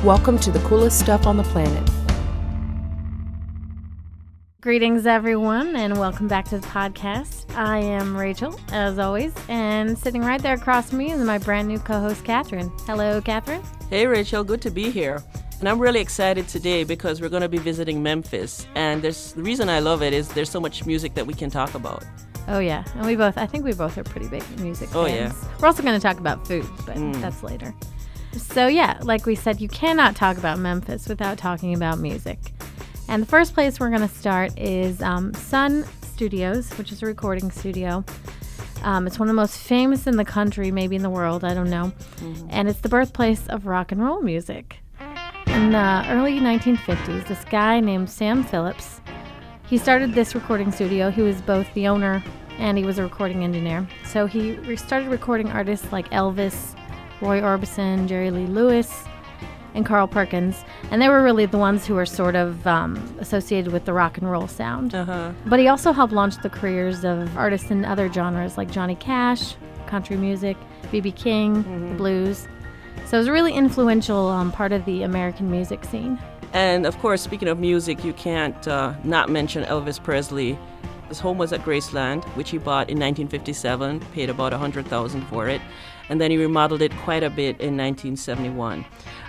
Welcome to the coolest stuff on the planet. Greetings, everyone, and welcome back to the podcast. I am Rachel, as always, and sitting right there across from me is my brand new co-host, Kathryn. Hello, Kathryn. Hey, Rachel. Good to be here. And I'm really excited today because we're going to be visiting Memphis. And the reason I love it is there's so much music that we can talk about. Oh, yeah. And I think we both are pretty big music fans. Oh, yeah. We're also going to talk about food, but that's later. So, yeah, like we said, you cannot talk about Memphis without talking about music. And the first place we're going to start is Sun Studios, which is a recording studio. It's one of the most famous in the country, maybe in the world, I don't know. Mm-hmm. And it's the birthplace of rock and roll music. In the early 1950s, this guy named Sam Phillips, he started this recording studio. He was both the owner and he was a recording engineer. So he started recording artists like Elvis, Roy Orbison, Jerry Lee Lewis, and Carl Perkins, and they were really the ones who were sort of associated with the rock and roll sound. Uh-huh. But he also helped launch the careers of artists in other genres like Johnny Cash, country music, B.B. King, the blues. So it was a really influential part of the American music scene. And of course, speaking of music, you can't not mention Elvis Presley. His home was at Graceland, which he bought in 1957, paid about $100,000 for it, and then he remodeled it quite a bit in 1971.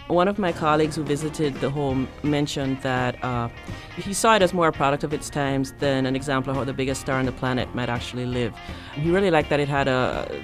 One of my colleagues who visited the home mentioned that he saw it as more a product of its times than an example of how the biggest star on the planet might actually live. He really liked that it had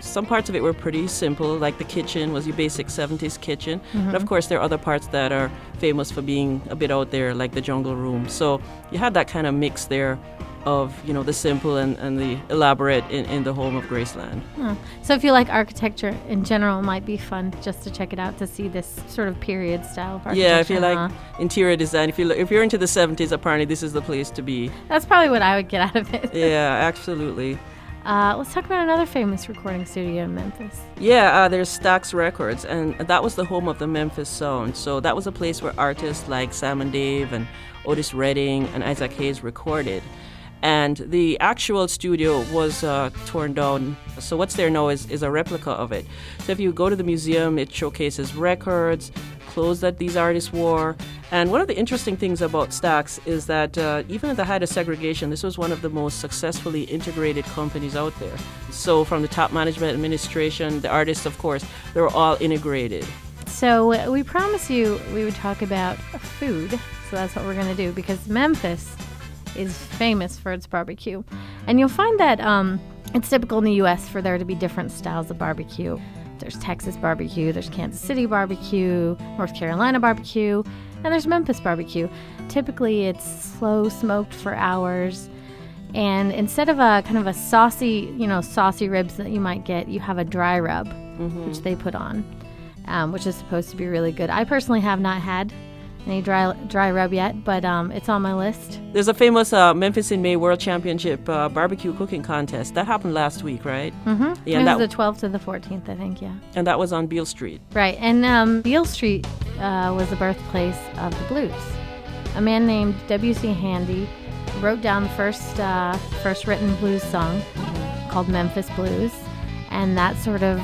some parts of it were pretty simple, like the kitchen was your basic 70s kitchen. Mm-hmm. But of course, there are other parts that are famous for being a bit out there, like the jungle room. So you had that kind of mix there of, you know, the simple and the elaborate in the home of Graceland. Huh. So if you like architecture in general, it might be fun just to check it out to see this sort of period style of architecture. Yeah, if you like interior design, if you're into the 70s, apparently this is the place to be. That's probably what I would get out of it. Yeah, absolutely. Let's talk about another famous recording studio in Memphis. Yeah, there's Stax Records, and that was the home of the Memphis sound. So that was a place where artists like Sam and Dave and Otis Redding and Isaac Hayes recorded. And the actual studio was torn down. So what's there now is a replica of it. So if you go to the museum, it showcases records, clothes that these artists wore. And one of the interesting things about Stax is that even at the height of segregation, this was one of the most successfully integrated companies out there. So from the top management, administration, the artists, of course, they were all integrated. So we promised you we would talk about food. So that's what we're going to do, because Memphis is famous for its barbecue. And you'll find that it's typical in the U.S. for there to be different styles of barbecue. There's Texas barbecue, there's Kansas City barbecue, North Carolina barbecue, and there's Memphis barbecue. Typically, it's slow smoked for hours. And instead of a kind of a saucy ribs that you might get, you have a dry rub, which they put on, which is supposed to be really good. I personally have not had any dry rub yet, but it's on my list. There's a famous Memphis in May World Championship barbecue cooking contest. That happened last week, right? Mm-hmm. Yeah, it was the 12th to the 14th, I think, yeah. And that was on Beale Street. Right, and Beale Street was the birthplace of the blues. A man named W.C. Handy wrote down the first written blues song called Memphis Blues, and that sort of,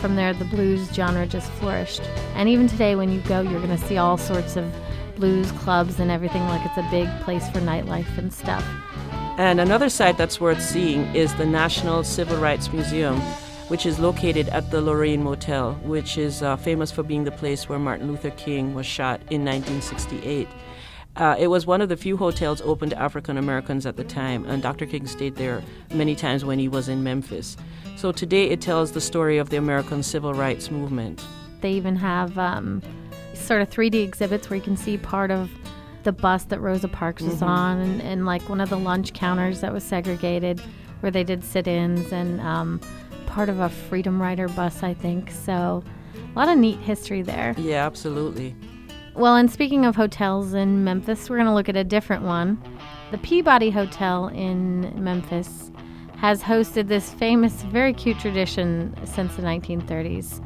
from there, the blues genre just flourished. And even today, when you go, you're going to see all sorts of blues clubs and everything, like it's a big place for nightlife and stuff. And another site that's worth seeing is the National Civil Rights Museum, which is located at the Lorraine Motel, which is famous for being the place where Martin Luther King was shot in 1968. It was one of the few hotels open to African Americans at the time, and Dr. King stayed there many times when he was in Memphis. So today it tells the story of the American Civil Rights Movement. They even have sort of 3D exhibits where you can see part of the bus that Rosa Parks was on, and like one of the lunch counters that was segregated where they did sit-ins, and part of a Freedom Rider bus, I think. So a lot of neat history there. Yeah, absolutely. Well, and speaking of hotels in Memphis, we're going to look at a different one. The Peabody Hotel in Memphis has hosted this famous, very cute tradition since the 1930s.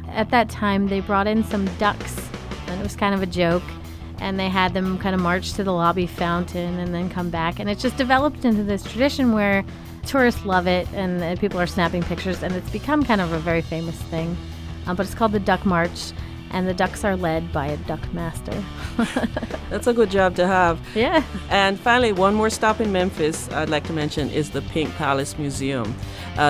At that time, they brought in some ducks, and it was kind of a joke, and they had them kind of march to the lobby fountain and then come back. And it's just developed into this tradition where tourists love it, and people are snapping pictures, and it's become kind of a very famous thing. But it's called the Duck March. And the ducks are led by a duck master. That's a good job to have. Yeah. And finally, one more stop in Memphis I'd like to mention is the Pink Palace Museum.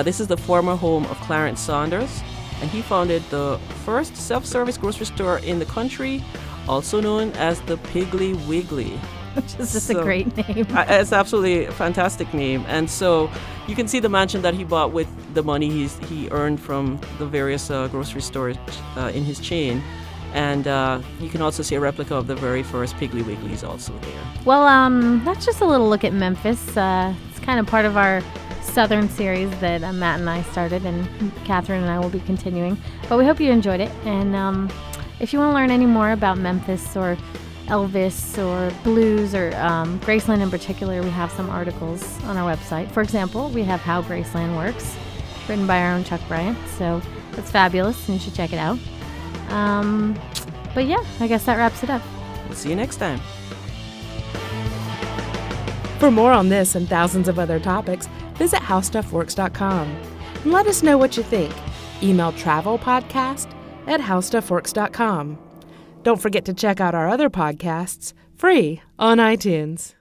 This is the former home of Clarence Saunders, and he founded the first self-service grocery store in the country, also known as the Piggly Wiggly. Which is just a great name. It's absolutely a fantastic name. And so you can see the mansion that he bought with the money he earned from the various grocery stores in his chain. And you can also see a replica of the very first Piggly Wigglies also there. Well, that's just a little look at Memphis. It's kind of part of our Southern series that Matt and I started, and Kathryn and I will be continuing. But we hope you enjoyed it. And if you want to learn any more about Memphis or Elvis or blues or Graceland in particular, we have some articles on our website. For example, we have How Graceland Works, written by our own Chuck Bryant. So it's fabulous, and you should check it out. But yeah, I guess that wraps it up. We'll see you next time. For more on this and thousands of other topics, visit HowStuffWorks.com and let us know what you think. Email travelpodcast@HowStuffWorks.com. Don't forget to check out our other podcasts, free on iTunes.